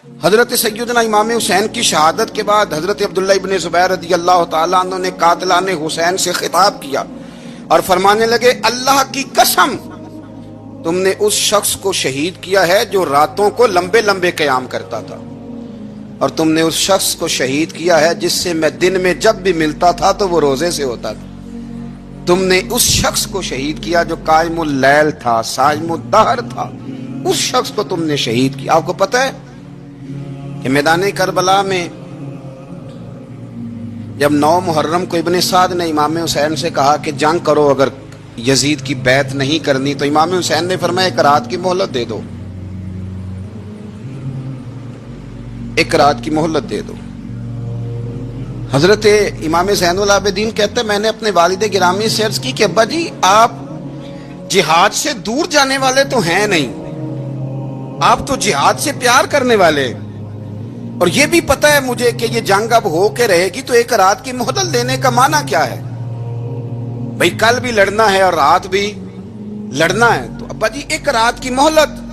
حضرت سیدنا امام حسین کی شہادت کے بعد حضرت عبداللہ ابن زبیر رضی اللہ تعالیٰ عنہ نے قاتلان حسین سے خطاب کیا اور فرمانے لگے، اللہ کی قسم تم نے اس شخص کو شہید کیا ہے جو راتوں کو لمبے لمبے قیام کرتا تھا، اور تم نے اس شخص کو شہید کیا ہے جس سے میں دن میں جب بھی ملتا تھا تو وہ روزے سے ہوتا تھا۔ تم نے اس شخص کو شہید کیا جو قائم اللیل تھا، صائم الدہر تھا، اس شخص کو تم نے شہید کیا۔ آپ کو پتہ ہے کہ میدان کربلا میں جب 9 محرم کو ابن سعد نے امام حسین سے کہا کہ جنگ کرو اگر یزید کی بیعت نہیں کرنی، تو امام حسین نے فرمایا ایک رات کی مہلت دے دو، ایک رات کی مہلت دے دو۔ حضرت امام زین العابدین کہتے ہیں میں نے اپنے والد گرامی سے عرض کی کہ ابا جی آپ جہاد سے دور جانے والے تو ہیں نہیں، آپ تو جہاد سے پیار کرنے والے، اور یہ بھی پتہ ہے مجھے کہ یہ جنگ اب ہو کے رہے گی، تو ایک رات کی مہلت دینے کا معنی کیا ہے؟ بھئی کل بھی لڑنا ہے اور رات بھی لڑنا ہے، تو ابا جی ایک رات کی مہلت۔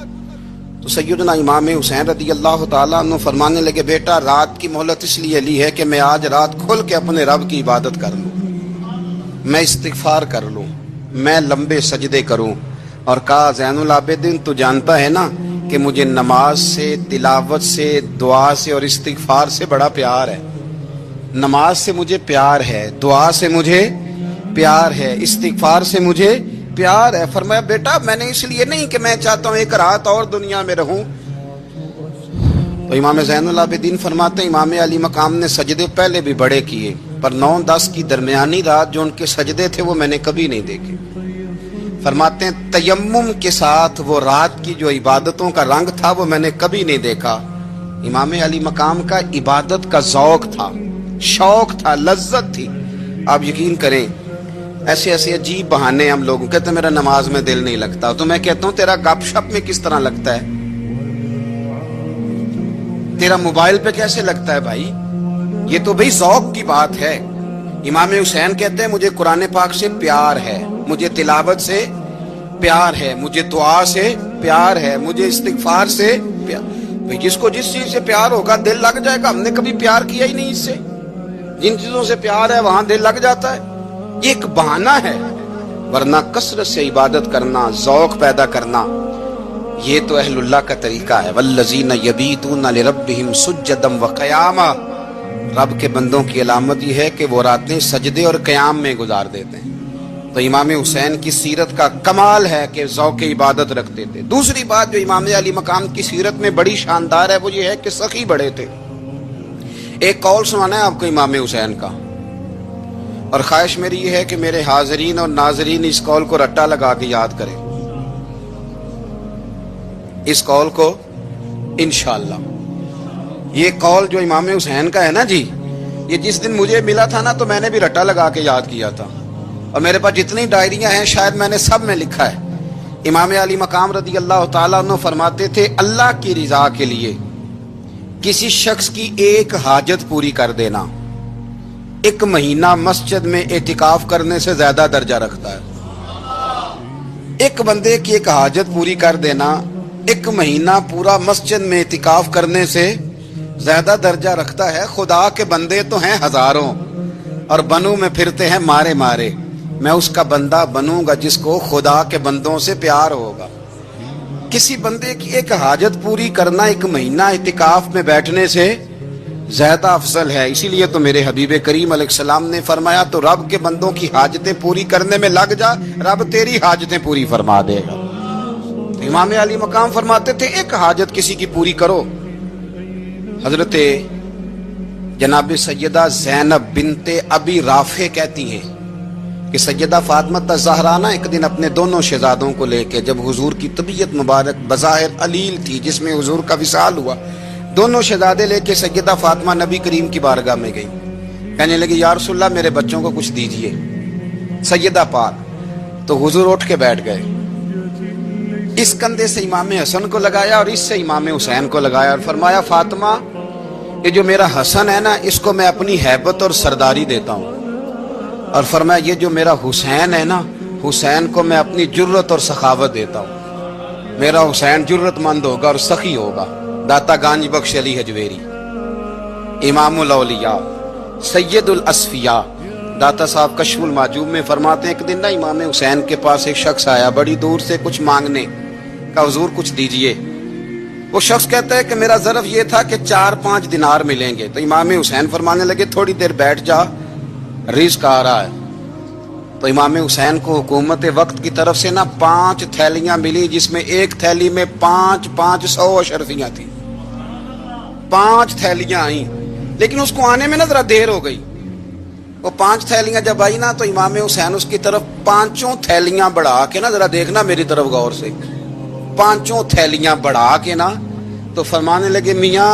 تو سیدنا امام حسین رضی اللہ تعالیٰ عنہ فرمانے لگے، بیٹا رات کی مہلت اس لیے لی ہے کہ میں آج رات کھل کے اپنے رب کی عبادت کر لوں، میں استغفار کر لوں، میں لمبے سجدے کروں۔ اور کہا زین العابدین تو جانتا ہے نا کہ مجھے نماز سے، تلاوت سے، دعا سے اور استغفار سے بڑا پیار ہے۔ نماز سے مجھے پیار ہے، دعا سے مجھے پیار ہے، استغفار سے مجھے پیار ہے۔ فرمایا بیٹا میں نے اس لیے نہیں کہ میں چاہتا ہوں ایک رات اور دنیا میں رہوں۔ تو امام زین العابدین فرماتے ہیں امام علی مقام نے سجدے پہلے بھی بڑے کیے، پر 9-10 کی درمیانی رات جو ان کے سجدے تھے وہ میں نے کبھی نہیں دیکھے۔ فرماتے ہیں تیمم کے ساتھ وہ رات کی جو عبادتوں کا رنگ تھا وہ میں نے کبھی نہیں دیکھا۔ امام علی مقام کا عبادت کا ذوق تھا، شوق تھا، لذت تھی۔ آپ یقین کریں ایسے ایسے عجیب بہانے ہم لوگوں کہتے ہیں میرا نماز میں دل نہیں لگتا، تو میں کہتا ہوں تیرا گپ شپ میں کس طرح لگتا ہے، تیرا موبائل پہ کیسے لگتا ہے بھائی؟ یہ تو بھائی ذوق کی بات ہے۔ امام حسین کہتے ہیں مجھے قرآن پاک سے پیار ہے، مجھے تلاوت سے پیار ہے، مجھے دعا سے پیار ہے، مجھے استغفار سے پیار۔ بھائی جس کو جس چیز سے پیار ہوگا دل لگ جائے گا۔ ہم نے کبھی پیار کیا ہی نہیں اس سے، جن چیزوں سے پیار ہے وہاں دل لگ جاتا ہے۔ یہ ایک بہانہ ہے، ورنہ کثرت سے عبادت کرنا، ذوق پیدا کرنا، یہ تو اہل اللہ کا طریقہ ہے۔ والذین یبیتون لربہم سجدا وقیاما، رب کے بندوں کی علامت یہ ہے کہ وہ راتیں سجدے اور قیام میں گزار دیتے ہیں۔ تو امام حسین کی سیرت کا کمال ہے کہ ذوق عبادت رکھتے تھے۔ دوسری بات جو امام علی مقام کی سیرت میں بڑی شاندار ہے وہ یہ ہے کہ سخی بڑے تھے۔ ایک قول سنانا ہے آپ کو امام حسین کا، اور خواہش میری یہ ہے کہ میرے حاضرین اور ناظرین اس قول کو رٹا لگا کے یاد کریں، اس قول کو انشاءاللہ۔ یہ قول جو امام حسین کا ہے نا جی، یہ جس دن مجھے ملا تھا نا تو میں نے بھی رٹا لگا کے یاد کیا تھا، اور میرے پاس جتنی ڈائریاں ہیں شاید میں نے سب میں لکھا ہے۔ امام علی مقام رضی اللہ تعالیٰ عنہ فرماتے تھے اللہ کی رضا کے لیے کسی شخص کی ایک حاجت پوری کر دینا 1 مہینہ مسجد میں اعتکاف کرنے سے زیادہ درجہ رکھتا ہے۔ ایک بندے کی ایک حاجت پوری کر دینا 1 مہینہ پورا مسجد میں اعتکاف کرنے سے زیادہ درجہ رکھتا ہے۔ خدا کے بندے تو ہیں ہزاروں اور بنوں میں پھرتے ہیں مارے مارے، میں اس کا بندہ بنوں گا جس کو خدا کے بندوں سے پیار ہوگا۔ کسی بندے کی ایک حاجت پوری کرنا 1 مہینہ اعتکاف میں بیٹھنے سے زیادہ افضل ہے۔ اسی لیے تو میرے حبیب کریم علیہ السلام نے فرمایا تو رب کے بندوں کی حاجتیں پوری کرنے میں لگ جا، رب تیری حاجتیں پوری فرما دے گا۔ امام علی مقام فرماتے تھے ایک حاجت کسی کی پوری کرو۔ حضرت جناب سیدہ زینب بنت ابی رافع کہتی ہیں کہ سیدہ فاطمہ الزہرا نا ایک دن اپنے دونوں شہزادوں کو لے کے، جب حضور کی طبیعت مبارک بظاہر علیل تھی جس میں حضور کا وصال ہوا، دونوں شہزادے لے کے سیدہ فاطمہ نبی کریم کی بارگاہ میں گئی، کہنے لگی یا رسول اللہ میرے بچوں کو کچھ دیجئے سیدہ پاک۔ تو حضور اٹھ کے بیٹھ گئے، اس کندھے سے امام حسن کو لگایا اور اس سے امام حسین کو لگایا، اور فرمایا فاطمہ یہ جو میرا حسن ہے نا اس کو میں اپنی ہیبت اور سرداری دیتا ہوں، اور فرمایا یہ جو میرا حسین ہے نا حسین کو میں اپنی جرت اور سخاوت دیتا ہوں، میرا حسین جرت مند ہوگا اور سخی ہوگا۔ दाता गांज बख्श अली हजवेरी, इमामुल औलिया, सैयदुल असफिया। दाता साहब कशफुल माजूब में फरमाते हैं, एक दिन ना इमाम हुसैन के पास एक शख्स आया बड़ी दूर से कुछ मांगने का, हुजूर कुछ दीजिए। वो शख्स कहता है कि मेरा ज़र्फ ये था कि 4-5 दिनार मिलेंगे। तो इमाम हुसैन फरमाने लगे, थोड़ी देर बैठ जा, रिज़्क आ रहा है। तो इमाम हुसैन को हुकूमत वक्त की तरफ से ना 5 थैलियां मिली, जिसमें एक थैली में 500 अशरफियां थी। 5 थैलियां आई, लेकिन उसको आने में ना जरा देर हो गई। वो 5 थैलियां जब आई ना, तो इमाम हुसैन उसकी तरफ 5 थैलियां बढ़ा के ना, जरा देखना मेरी तरफ गौर से, 5 थैलियां बढ़ा के ना, तो फरमाने लगे, मियाँ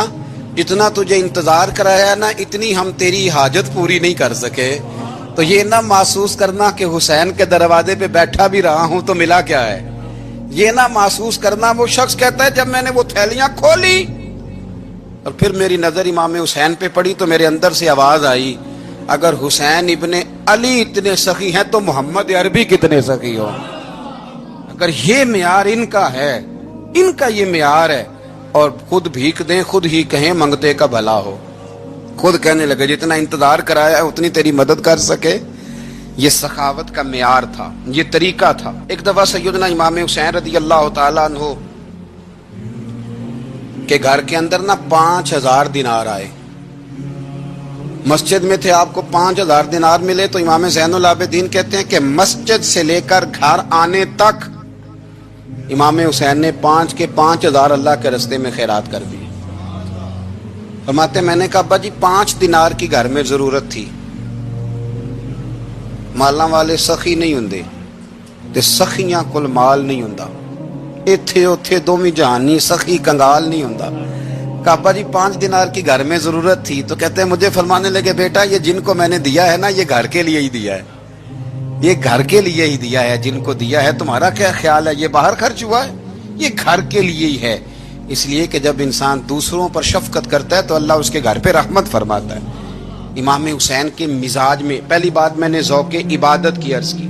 जितना तुझे इंतजार कराया ना, इतनी हम तेरी हाजत पूरी नहीं कर सके। तो ये ना महसूस करना कि हुसैन के दरवाजे पे बैठा भी रहा हूं तो मिला क्या है, ये ना महसूस करना। वो शख्स कहता है, जब मैंने वो थैलियां खोली और फिर मेरी नजर इमाम हुसैन पे पड़ी, तो मेरे अंदर से आवाज आई, अगर हुसैन इब्ने अली इतने सखी हैं तो मोहम्मद अरबी कितने सखी हो। अगर ये मियार इनका है, इनका ये मियार है, और खुद भीख दें, खुद ही कहें मंगते का भला हो, खुद कहने लगे जितना इंतजार कराया उतनी तेरी मदद कर सके। ये सखावत का मियार था, ये तरीका था। एक दफा सैयदना इमाम हुसैन रदी अल्लाह तआला अन्हु के घर के अंदर ना 5000 दिनार आए। मस्जिद में थे, आपको 5000 दिनार मिले। तो इमाम ज़ैनुल आबिदीन कहते हैं कि मस्जिद से लेकर घर आने तक इमाम हुसैन ने 5 के 5000 अल्लाह के रस्ते में खैरात कर दिए। फरमाते, मैंने कहा, अब्बा जी 5 दिनार की घर में जरूरत थी, माला वाले सखी नहीं हुंदे ते सखियां कुल माल नहीं हुंदा, इत्थे उत्थे दोवें जहानी सखी कंगाल नहीं हुंदा। कहा, अब्बा जी 5 दिनार की घर में जरूरत थी। तो कहते हैं, मुझे फरमाने लगे, बेटा ये जिनको मैंने दिया है ना, ये घर के लिए ही दिया है, ये घर के लिए ही दिया है, जिनको दिया है तुम्हारा क्या ख्याल है, ये बाहर खर्च हुआ है, ये घर के लिए ही है। इसलिए कि जब इंसान दूसरों पर शफकत करता है तो अल्लाह उसके घर पे रहमत फरमाता है। इमाम हुसैन के मिजाज में, पहली बात मैंने ज़ौक़े इबादत की अर्ज की,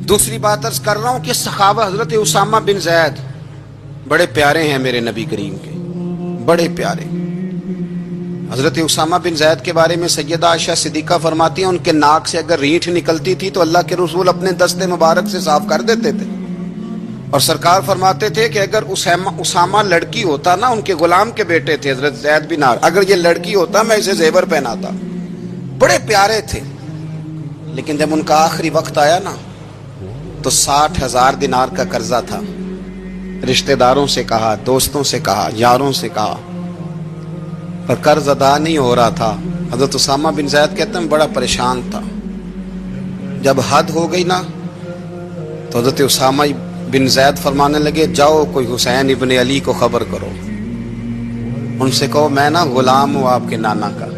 दूसरी बात अर्ज कर रहा हूं कि सखावा हजरत उसामा बिन ज़ैद बड़े प्यारे हैं मेरे नबी करीम के, बड़े प्यारे। हजरत उसामा बिन ज़ैद के बारे में सैयदा आयशा सिद्दीक़ा फरमाती हैं, उनके नाक से अगर रीठ निकलती थी तो अल्लाह के रसूल अपने दस्ते मुबारक से साफ कर देते थे। और सरकार फरमाते थे कि अगर उसामा लड़की होता ना, उनके गुलाम के बेटे थे हजरत ज़ैद बिन हारिसा, अगर ये लड़की होता मैं इसे जेवर पहनाता। बड़े प्यारे थे। लेकिन जब उनका आखिरी वक्त आया ना, तो 60,000 दिनार का कर्जा था। रिश्तेदारों से कहा, दोस्तों से कहा, यारों से कहा, पर कर्ज अदा नहीं हो रहा था। हजरत उसामा बिन ज़ैद कहते हैं, बड़ा परेशान था। जब हद हो गई ना, तो हजरत उसामा बिन ज़ैद फरमाने लगे, जाओ कोई हुसैन इब्ने अली को खबर करो, उनसे कहो मैं ना गुलाम हूं आपके नाना का,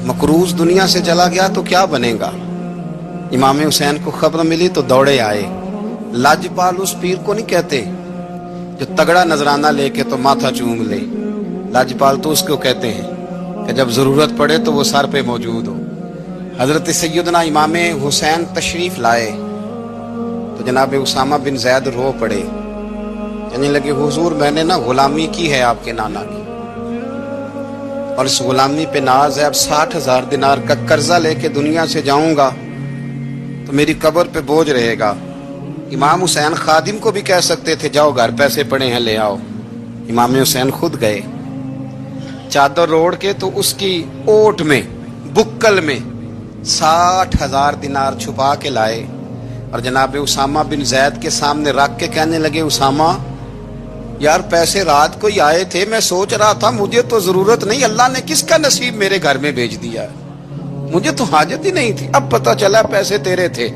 मकरूज दुनिया से चला गया तो क्या बनेगा। इमाम हुसैन को खबर मिली तो दौड़े आए। लाजपाल उस पीर को नहीं कहते जो तगड़ा नजराना लेके तो माथा चूम ले, लाजपाल तो उसको कहते हैं कि जब जरूरत पड़े तो वो सर पे मौजूद हो। हजरत सैयदना इमाम हुसैन तशरीफ लाए तो जनाब उसामा बिन ज़ैद रो पड़े, कहने लगे, हुजूर मैंने ना गुलामी की है आपके नाना की, और इस गुलामी पे नाज है। अब 60,000 दिनार का कर्जा लेके दुनिया से जाऊंगा तो मेरी कब्र पे बोझ रहेगा। इमाम हुसैन खादिम को भी कह सकते थे, जाओ घर पैसे पड़े हैं ले आओ। इमाम हुसैन खुद गए, चादर ओढ़ के तो उसकी ओट में, बुक्कल में 60,000 दिनार छुपा के लाए और जनाब उसामा बिन ज़ैद के सामने रख के कहने लगे, उसामा यार पैसे रात को ही आए थे, मैं सोच रहा था मुझे तो जरूरत नहीं, अल्लाह ने किसका नसीब मेरे घर में भेज दिया, मुझे तो हाजत ही नहीं थी। अब पता चला पैसे तेरे थे,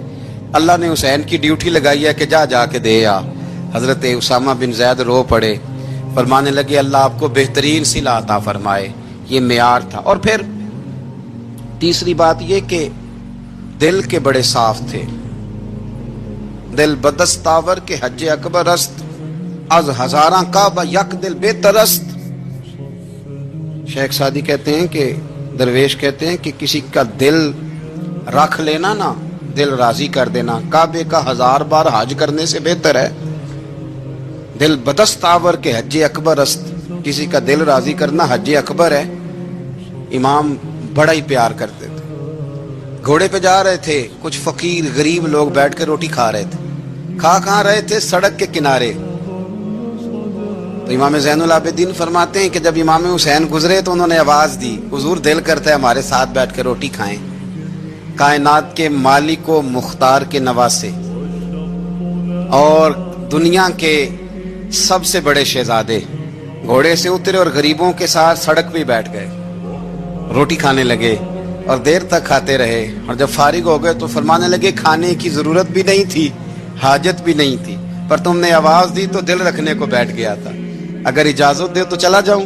अल्लाह ने हुसैन की ड्यूटी लगाई है कि जा जाके दे आ। हजरत उसामा बिन ज़ैद रो पड़े, फरमाने लगे, अल्लाह आपको बेहतरीन सिला अता फरमाए। ये मेयार था। और फिर तीसरी बात ये कि दिल के बड़े साफ थे। दिल बदस्तावर के हज अकबर अस्त, आज हजारा का यक दिल बेतरस्त। शेख सादी कहते हैं कि दरवेश कहते हैं कि किसी का दिल रख लेना ना, दिल राजी कर देना, काबे का 1000 बार हज करने से बेहतर है। दिल बदस्त आवर के हज अकबर अस्त, किसी का दिल राजी करना हज अकबर है। इमाम बड़ा ही प्यार करते थे। घोड़े पे जा रहे थे, कुछ फकीर गरीब लोग बैठ कर रोटी खा रहे थे। खा कहाँ रहे थे? सड़क के किनारे। तो इमाम ज़ैनुल आबिदीन फरमाते हैं कि जब इमाम हुसैन गुजरे तो उन्होंने आवाज दी, हुजूर दिल करता है हमारे साथ बैठ कर रोटी खाएं। कायनात के मालिक व मुख्तार के नवासे और दुनिया के सबसे बड़े शहजादे घोड़े से उतरे और गरीबों के साथ सड़क पे बैठ गए, रोटी खाने लगे और देर तक खाते रहे। और जब फारिग हो गए तो फरमाने लगे, खाने की जरूरत भी नहीं थी, हाजत भी नहीं थी, पर तुमने आवाज दी तो दिल रखने को बैठ गया था। अगर इजाजत दे तो चला जाऊं।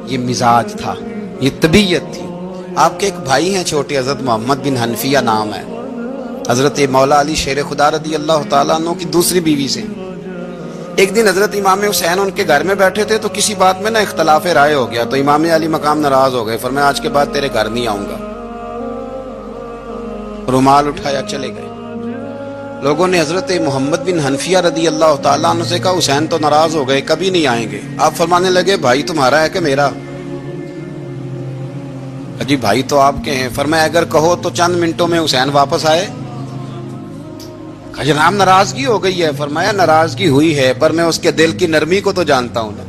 ये मिजाज था, ये तबीयत थी। आपके एक भाई हैं छोटे, हजरत मोहम्मद बिन हनफिया नाम है, हजरत मौला अली शेर खुदा रदी अल्लाह तआला अन्हु की दूसरी बीवी से। एक दिन हजरत इमाम हुसैन उनके घर में बैठे थे तो किसी बात में ना इख्तलाफ राय हो गया। तो इमाम अली मकाम नाराज हो गए, फरमाया आज के बाद तेरे घर नहीं आऊंगा। रुमाल उठाया, चले गए। लोगों ने हजरत मोहम्मद बिन हनफिया रदी अल्लाह तआला अन्हु से कहा, हुसैन तो नाराज हो गए, कभी नहीं आएंगे। आप फरमाने लगे, भाई तुम्हारा है कि मेरा? अजी भाई तो आपके हैं। फरमाया अगर कहो तो चंद मिनटों में हुसैन वापस आए। जनाब नाराजगी हो गई है। फरमाया नाराजगी हुई है, पर मैं उसके दिल की नरमी को तो जानता हूं ना,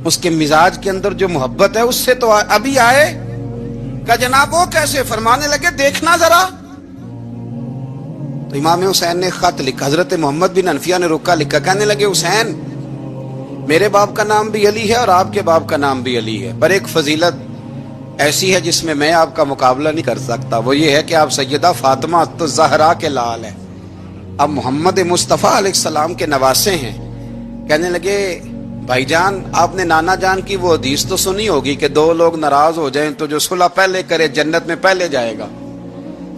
उसके मिजाज के अंदर जो मोहब्बत है उससे तो अभी आए। कहा जनाब वो कैसे? फरमाने लगे देखना जरा। तो इमाम हुसैन ने खत लिखा, हजरत मोहम्मद बिन हनफिया ने रुका लिखा, कहने लगे हुसैन मेरे बाप का नाम भी अली है और आपके बाप का नाम भी अली है, पर एक फजीलत ऐसी है जिसमें मैं आपका मुकाबला नहीं कर सकता। वो ये है कि आप सैयदा फातिमा तो ज़हरा के लाल हैं, अब मोहम्मद मुस्तफ़ा अलैहिस्सलाम के नवासे हैं। कहने लगे भाईजान आपने नाना जान की वो हदीस तो सुनी होगी कि दो लोग नाराज हो जाएं तो जो सुलह पहले करे जन्नत में पहले जाएगा।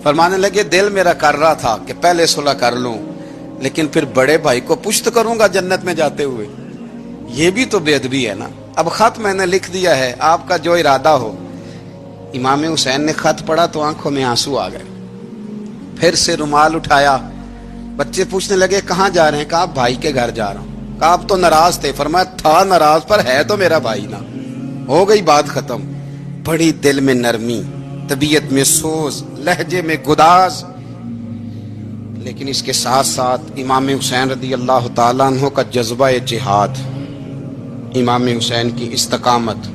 फरमाने लगे दिल मेरा कर रहा था कि पहले सुलह कर लूं, लेकिन फिर बड़े भाई को पुश्त करूंगा जन्नत में जाते हुए, ये भी तो बेअदबी है ना। अब खत मैंने लिख दिया है, आपका जो इरादा हो। इमाम हुसैन ने खत पढ़ा तो आंखों में आंसू आ गए। फिर से रुमाल उठाया, बच्चे पूछने लगे कहाँ जा रहे हैं? कहा भाई के घर जा रहा हूं। कहा आप तो नाराज थे। फरमाया था नाराज, पर है तो मेरा भाई ना। हो गई बात खत्म। बड़ी दिल में नरमी, तबीयत में सोज, लहजे में गुदाज, लेकिन इसके साथ साथ इमाम हुसैन रदी अल्लाह तआला अन्हु का जज्बा जिहाद, इमाम हुसैन की इस्तकामत,